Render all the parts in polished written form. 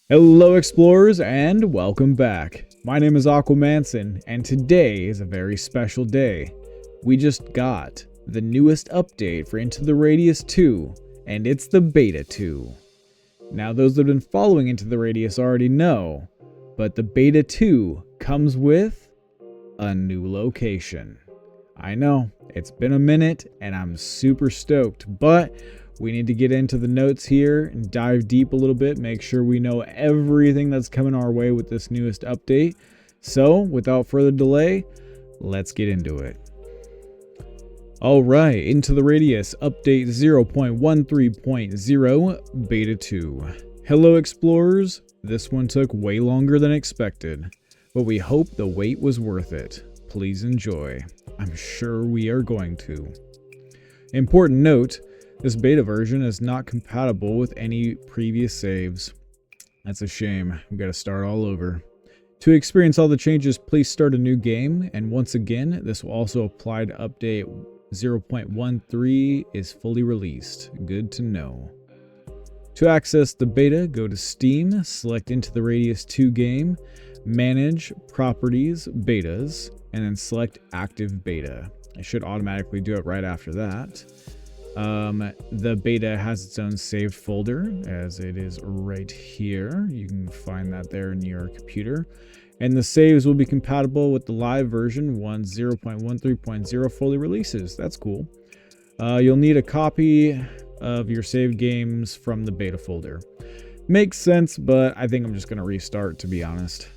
Hello explorers and welcome back. My name is Aquamanson and today is a very special day. We just got the newest update for Into the Radius 2 and it's the Beta 2. Now those that have been following Into the Radius already know, but the Beta 2 comes with a new location. I know, it's been a minute and I'm super stoked, but we need to get into the notes here and dive deep a little bit, make sure we know everything that's coming our way with this newest update. So, without further delay, let's get into it. Alright, Into the Radius Update 0.13.0 Beta 2. Hello explorers, this one took way longer than expected, but we hope the wait was worth it. Please enjoy. I'm sure we are going to. Important note, this beta version is not compatible with any previous saves. That's a shame. We gotta start all over. To experience all the changes, please start a new game, and once again, this will also apply to update 0.13 is fully released. Good to know. To access the beta, go to Steam, select Into the Radius 2 game, manage properties, betas, and then select active beta. It should automatically do it right after that. The beta has its own saved folder, as it is right here. You can find that there in your computer. And the saves will be compatible with the live version once 0.13.0 fully releases. That's cool. You'll need a copy of your saved games from the beta folder. Makes sense, but I think I'm just going to restart, to be honest.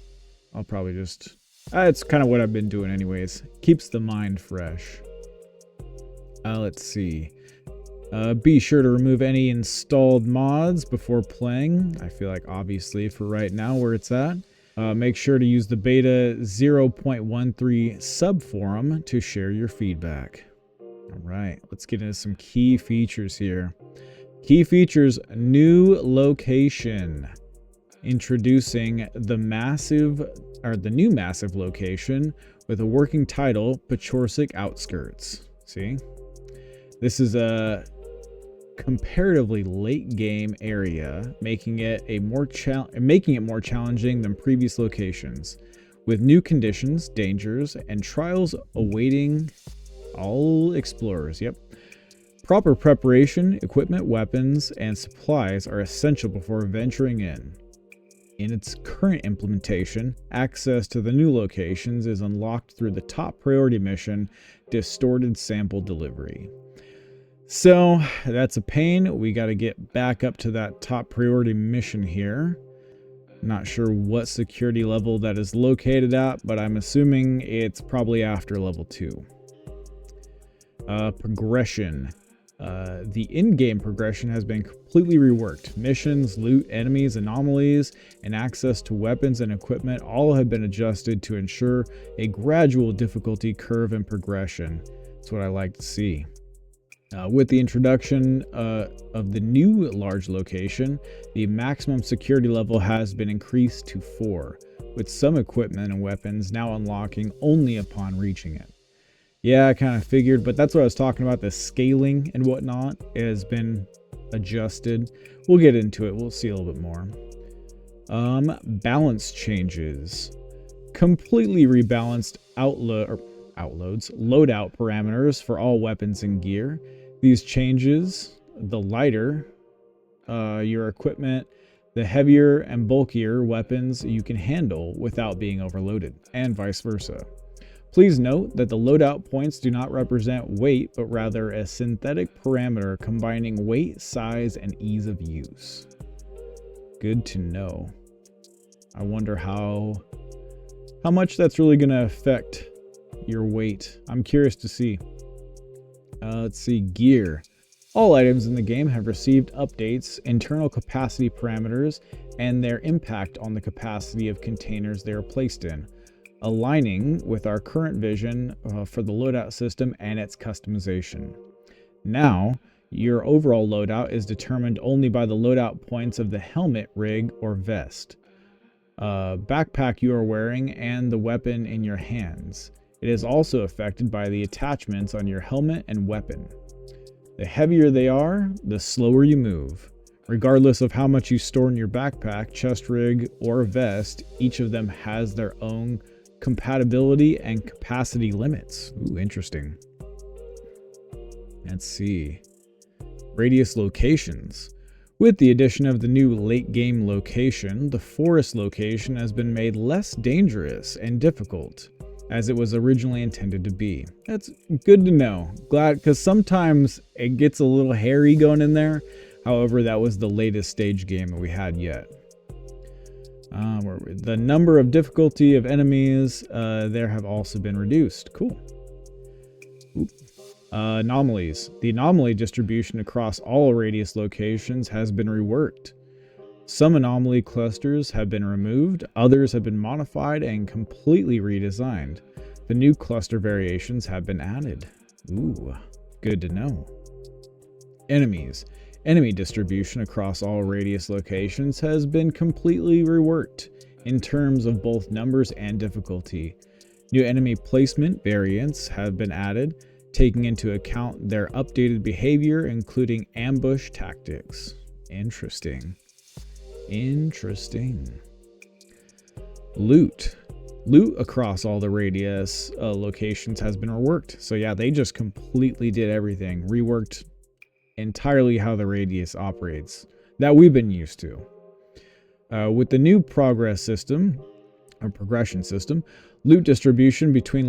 I'll probably just... it's kind of what I've been doing anyways. Keeps the mind fresh. Let's see. Be sure to remove any installed mods before playing. I feel like obviously for right now where it's at. Make sure to use the beta 0.13 subforum to share your feedback. Alright, let's get into some key features here. Key features, new location. Introducing the new massive location with a working title, Pachorsic Outskirts. See? This is a comparatively late game area, making it more challenging than previous locations, with new conditions, dangers, and trials awaiting all explorers. Yep. Proper preparation, equipment, weapons, and supplies are essential before venturing in. In its current implementation, access to the new locations is unlocked through the top priority mission, Distorted Sample Delivery. So, that's a pain. We got to get back up to that top priority mission here. Not sure what security level that is located at, but I'm assuming it's probably after level 2. Progression. The in-game progression has been completely reworked. Missions, loot, enemies, anomalies, and access to weapons and equipment all have been adjusted to ensure a gradual difficulty curve and progression. That's what I like to see. With the introduction of the new large location, the maximum security level has been increased to 4, with some equipment and weapons now unlocking only upon reaching it. Yeah, I kind of figured, but that's what I was talking about. The scaling and whatnot has been adjusted. We'll get into it. We'll see a little bit more. Balance changes. Completely rebalanced loadout parameters for all weapons and gear. These changes, the lighter your equipment, the heavier and bulkier weapons you can handle without being overloaded, and vice versa. Please note that the loadout points do not represent weight, but rather a synthetic parameter combining weight, size, and ease of use. Good to know. I wonder how much that's really going to affect your weight. I'm curious to see. Let's see, gear. All items in the game have received updates, internal capacity parameters, and their impact on the capacity of containers they are placed in, aligning with our current vision for the loadout system and its customization. Now, your overall loadout is determined only by the loadout points of the helmet, rig, or vest, backpack you are wearing, and the weapon in your hands. It is also affected by the attachments on your helmet and weapon. The heavier they are, the slower you move. Regardless of how much you store in your backpack, chest rig, or vest, each of them has their own compatibility and capacity limits. Ooh, interesting. Let's see. Radius locations. With the addition of the new late game location, the forest location has been made less dangerous and difficult as it was originally intended to be. That's good to know. Glad, because sometimes it gets a little hairy going in there. However, that was the latest stage game that we had yet. The number of difficulty of enemies there have also been reduced. Cool. Oop. Anomalies. The anomaly distribution across all radius locations has been reworked. Some anomaly clusters have been removed, others have been modified and completely redesigned. The new cluster variations have been added. Ooh, good to know. Enemies. Enemy distribution across all radius locations has been completely reworked in terms of both numbers and difficulty. New enemy placement variants have been added, taking into account their updated behavior, including ambush tactics. Interesting. Loot. Loot across all the radius locations has been reworked. So yeah, they just completely did everything. Reworked entirely how the radius operates that we've been used to. With the new progression system, loot distribution between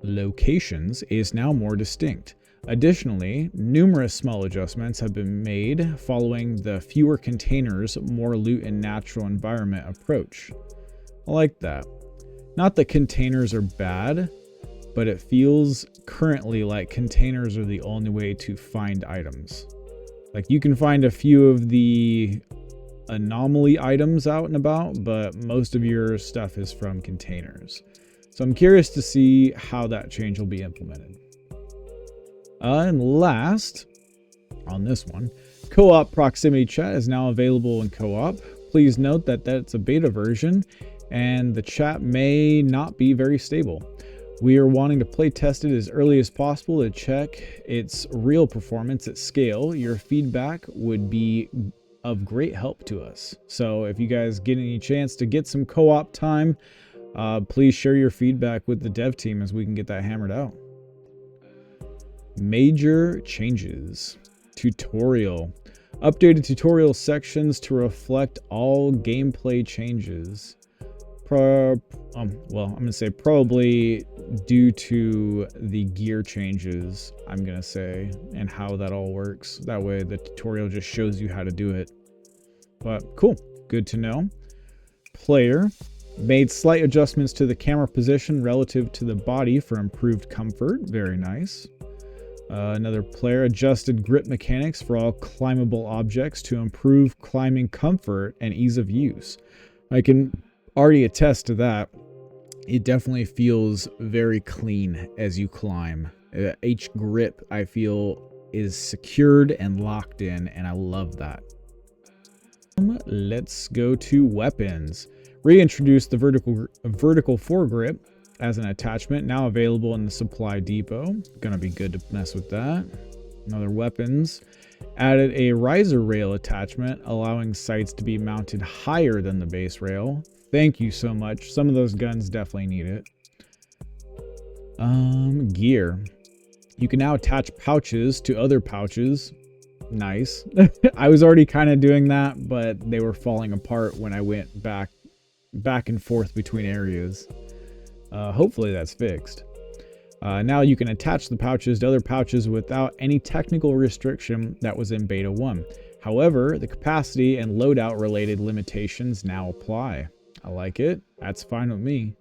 locations is now more distinct. Additionally, numerous small adjustments have been made following the fewer containers, more loot and natural environment approach. I like that. Not that containers are bad, but it feels currently like containers are the only way to find items. Like, you can find a few of the anomaly items out and about, but most of your stuff is from containers. So I'm curious to see how that change will be implemented. And last, on this one, co-op proximity chat is now available in co-op. Please note that that's a beta version and the chat may not be very stable. We are wanting to play test it as early as possible to check its real performance at scale. Your feedback would be of great help to us. So if you guys get any chance to get some co-op time, please share your feedback with the dev team as we can get that hammered out. Major changes. Tutorial. Updated tutorial sections to reflect all gameplay changes. Well, I'm going to say probably due to the gear changes, I'm going to say, and how that all works. That way the tutorial just shows you how to do it. But cool. Good to know. Player. Made slight adjustments to the camera position relative to the body for improved comfort. Very nice. Another player adjusted grip mechanics for all climbable objects to improve climbing comfort and ease of use. I can already attest to that. It definitely feels very clean as you climb. Each grip, I feel, is secured and locked in, and I love that. Let's go to weapons. Reintroduce the vertical foregrip as an attachment, now available in the supply depot. Gonna be good to mess with that. Another weapons. Added a riser rail attachment, allowing sights to be mounted higher than the base rail. Thank you so much. Some of those guns definitely need it. Gear. You can now attach pouches to other pouches. Nice. I was already kind of doing that, but they were falling apart when I went back and forth between areas. Hopefully that's fixed. Now you can attach the pouches to other pouches without any technical restriction that was in beta 1. However, the capacity and loadout related limitations now apply. I like it. That's fine with me.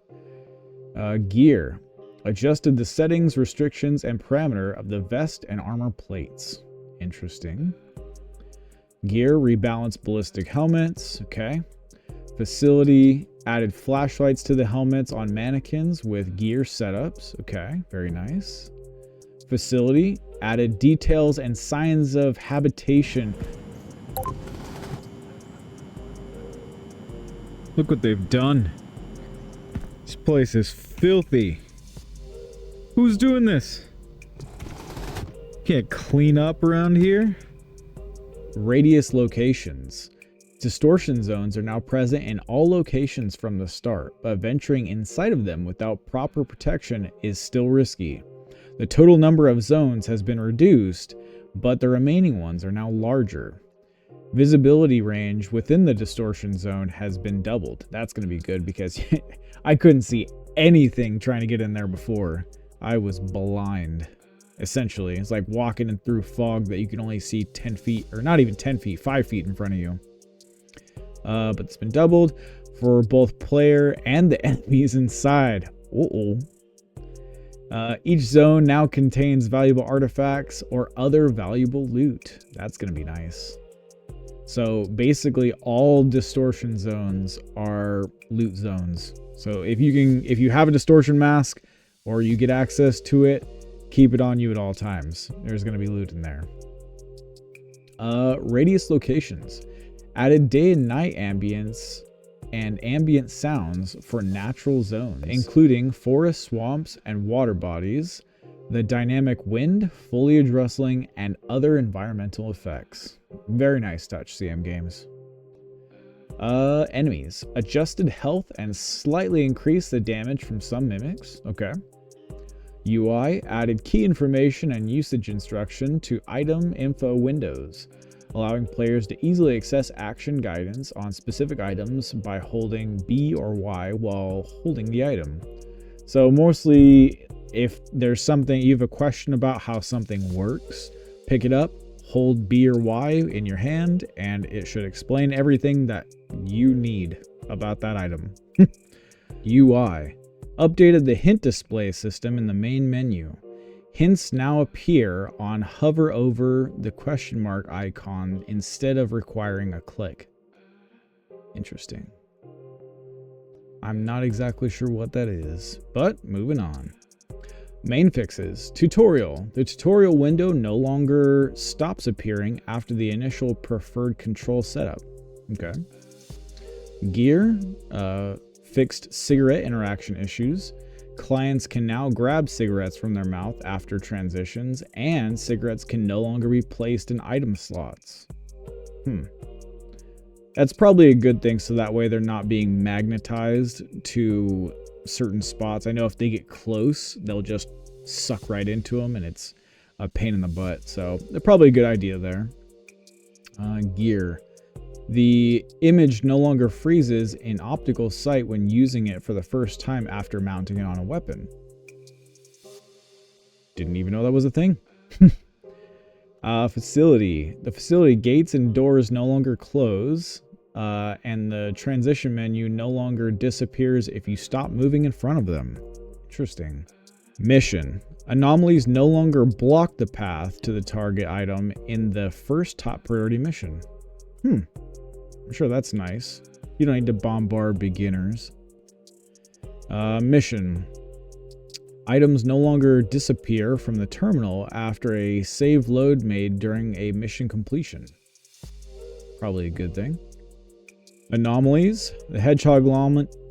Gear. Adjusted the settings, restrictions, and parameter of the vest and armor plates. Interesting. Gear. Rebalanced ballistic helmets. Okay. Facility. Added flashlights to the helmets on mannequins with gear setups. Okay, very nice. Facility. Added details and signs of habitation. Look what they've done. This place is filthy. Who's doing this? Can't clean up around here? Radius locations. Distortion zones are now present in all locations from the start, but venturing inside of them without proper protection is still risky. The total number of zones has been reduced, but the remaining ones are now larger. Visibility range within the distortion zone has been doubled. That's going to be good because I couldn't see anything trying to get in there before. I was blind. Essentially, it's like walking in through fog that you can only see 10 feet, or not even 10 feet, 5 feet in front of you. But it's been doubled for both player and the enemies inside. Each zone now contains valuable artifacts or other valuable loot. That's going to be nice. So basically all distortion zones are loot zones. So if you have a distortion mask or you get access to it, keep it on you at all times. There's going to be loot in there. Radius locations. Added day and night ambience and ambient sounds for natural zones, including forests, swamps, and water bodies, the dynamic wind, foliage rustling, and other environmental effects. Very nice touch, CM Games. Enemies. Adjusted health and slightly increased the damage from some mimics. Okay. UI. Added key information and usage instruction to item info windows, allowing players to easily access action guidance on specific items by holding B or Y while holding the item. So mostly if there's something, you have a question about how something works, pick it up, hold B or Y in your hand, and it should explain everything that you need about that item. UI. Updated the hint display system in the main menu. Hints now appear on hover over the question mark icon instead of requiring a click. Interesting. I'm not exactly sure what that is, but moving on. Main fixes. Tutorial. The tutorial window no longer stops appearing after the initial preferred control setup. Okay. Gear. Fixed cigarette interaction issues. Clients can now grab cigarettes from their mouth after transitions, and cigarettes can no longer be placed in item slots. That's probably a good thing, so that way they're not being magnetized to certain spots. I know if they get close, they'll just suck right into them, and it's a pain in the butt. So they're probably a good idea there. Gear. The image no longer freezes in optical sight when using it for the first time after mounting it on a weapon. Didn't even know that was a thing. Facility. The facility gates and doors no longer close, and the transition menu no longer disappears if you stop moving in front of them. Interesting. Mission. Anomalies no longer block the path to the target item in the first top priority mission. I'm sure that's nice. You don't need to bombard beginners. Mission. Items no longer disappear from the terminal after a save load made during a mission completion. Probably a good thing. Anomalies. The Hedgehog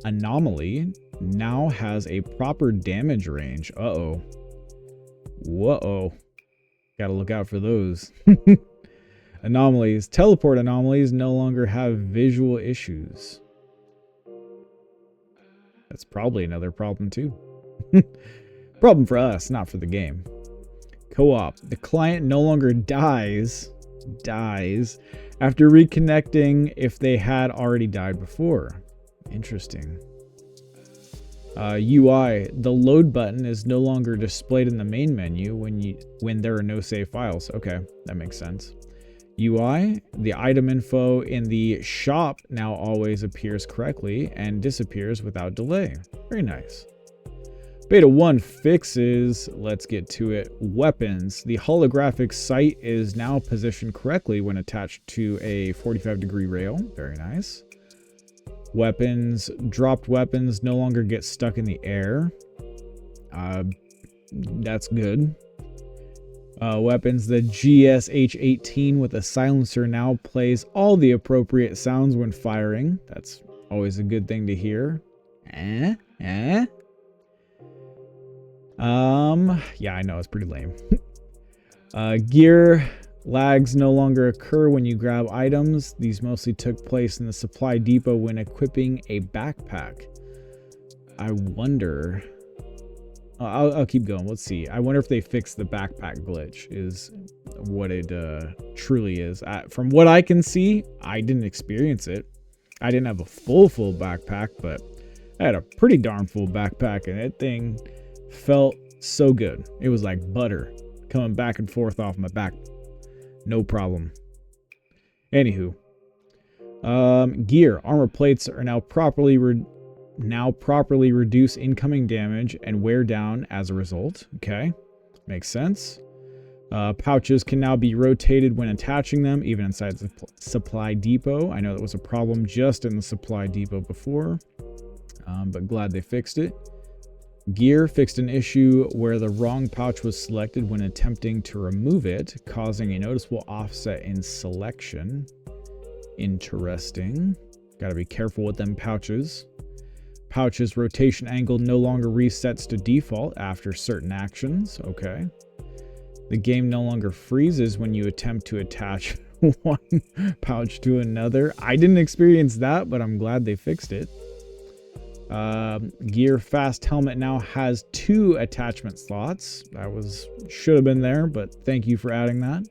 anomaly now has a proper damage range. Uh-oh. Whoa. Gotta look out for those. Anomalies. Teleport anomalies no longer have visual issues. That's probably another problem too. Problem for us, not for the game. Co-op. The client no longer dies after reconnecting if they had already died before. Interesting. UI. The load button is no longer displayed in the main menu when there are no save files. Okay, that makes sense. UI. The item info in the shop now always appears correctly and disappears without delay. Very nice. Beta 1 fixes, let's get to it, weapons. The holographic sight is now positioned correctly when attached to a 45-degree rail. Very nice. Weapons. Dropped weapons no longer get stuck in the air. That's good. Weapons. The GSH-18 with a silencer now plays all the appropriate sounds when firing. That's always a good thing to hear. Yeah, I know, it's pretty lame. Gear. Lags no longer occur when you grab items. These mostly took place in the supply depot when equipping a backpack. I wonder... I'll keep going. Let's see. I wonder if they fixed the backpack glitch is what it truly is. From what I can see, I didn't experience it. I didn't have a full backpack, but I had a pretty darn full backpack, and that thing felt so good. It was like butter coming back and forth off my back. No problem. Anywho. Gear. Armor plates are now properly reduce incoming damage and wear down as a result. Okay. Makes sense. Pouches can now be rotated when attaching them, even inside the supply depot. I know that was a problem just in the supply depot before, but glad they fixed it. Gear fixed an issue where the wrong pouch was selected when attempting to remove it, causing a noticeable offset in selection. Interesting. Gotta be careful with them pouches. Pouch's rotation angle no longer resets to default after certain actions. Okay. The game no longer freezes when you attempt to attach one pouch to another. I didn't experience that, but I'm glad they fixed it. Gear Fast Helmet now has 2 attachment slots. That should have been there, but thank you for adding that.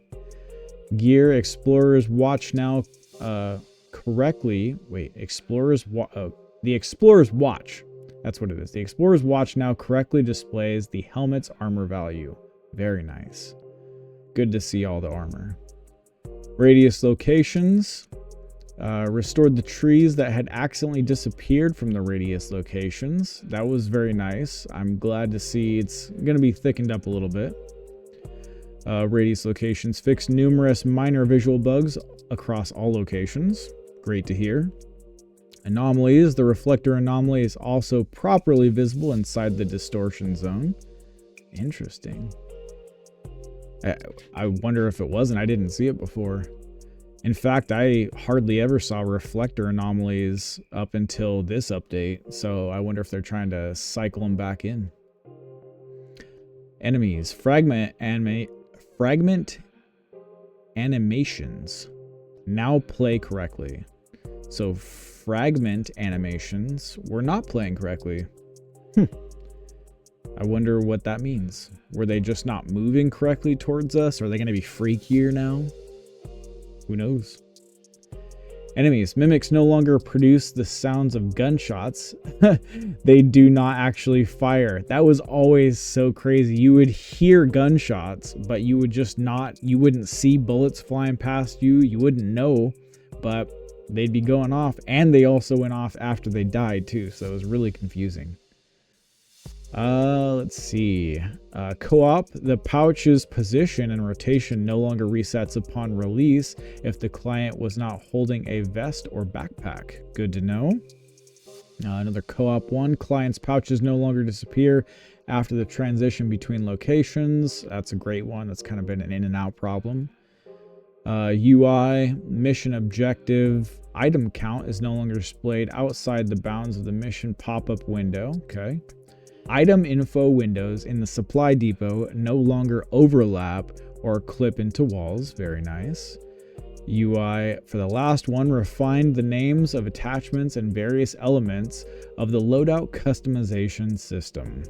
Gear Explorer's Watch now correctly. Wait, the Explorer's Watch. That's what it is. The Explorer's Watch now correctly displays the helmet's armor value. Very nice. Good to see all the armor. Radius locations. Restored the trees that had accidentally disappeared from the radius locations. That was very nice. I'm glad to see it's going to be thickened up a little bit. Radius locations fixed numerous minor visual bugs across all locations. Great to hear. Anomalies. The reflector anomaly is also properly visible inside the distortion zone. Interesting. I wonder if it wasn't. I didn't see it before. In fact, I hardly ever saw reflector anomalies up until this update, so I wonder if they're trying to cycle them back in. Enemies. Fragment animations now play correctly. So fragment animations were not playing correctly. I wonder what that means. Were they just not moving correctly towards us? Are they going to be freakier now? Who knows? Enemies. Mimics no longer produce the sounds of gunshots. They do not actually fire. That was always so crazy. You would hear gunshots, but you wouldn't see bullets flying past you. You wouldn't know, but they'd be going off, and they also went off after they died too, so it was really confusing. Let's see. Co-op. The pouch's position and rotation no longer resets upon release if the client was not holding a vest or backpack. Good to know. Another co-op one. Client's pouches no longer disappear after the transition between locations. That's a great one. That's kind of been an in and out problem. UI. Mission objective. Item count is no longer displayed outside the bounds of the mission pop-up window. Okay. Item info windows in the supply depot no longer overlap or clip into walls. Very nice. UI for the last one, refined the names of attachments and various elements of the loadout customization system.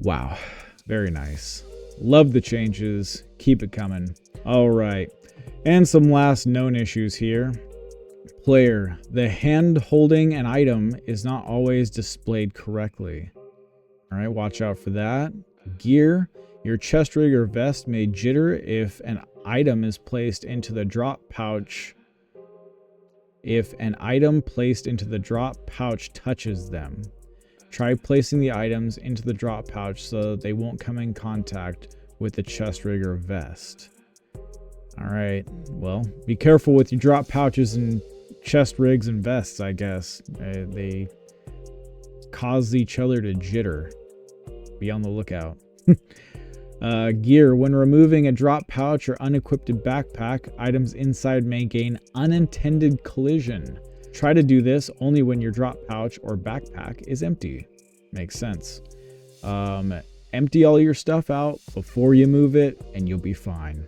Wow. Very nice. Love the changes. Keep it coming. All right. And some last known issues here. Player. The hand holding an item is not always displayed correctly. All right, watch out for that. Gear. Your chest rig or vest may jitter if an item is placed into the drop pouch. If an item placed into the drop pouch touches them. Try placing the items into the drop pouch so that they won't come in contact with the chest rig or vest. All right, well, be careful with your drop pouches and chest rigs and vests, I guess. They cause each other to jitter. Be on the lookout. Gear. When removing a drop pouch or unequipped backpack, items inside may gain unintended collision. Try to do this only when your drop pouch or backpack is empty. Makes sense. Empty all your stuff out before you move it and you'll be fine.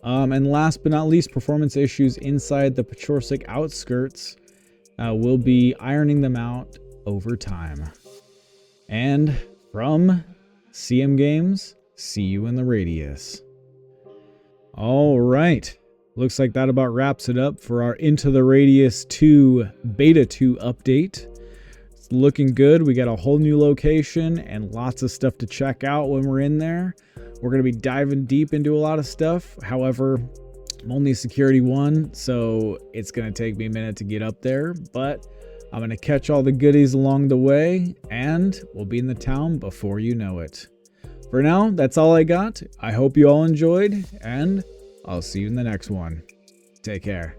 And last but not least, performance issues inside the Pachorsic outskirts. We'll be ironing them out over time. And from CM Games, see you in the radius. All right. Looks like that about wraps it up for our Into the Radius 2 Beta 2 update. It's looking good. We got a whole new location and lots of stuff to check out when we're in there. We're going to be diving deep into a lot of stuff. However, I'm only Security 1, so it's going to take me a minute to get up there. But I'm going to catch all the goodies along the way, and we'll be in the town before you know it. For now, that's all I got. I hope you all enjoyed, and I'll see you in the next one. Take care.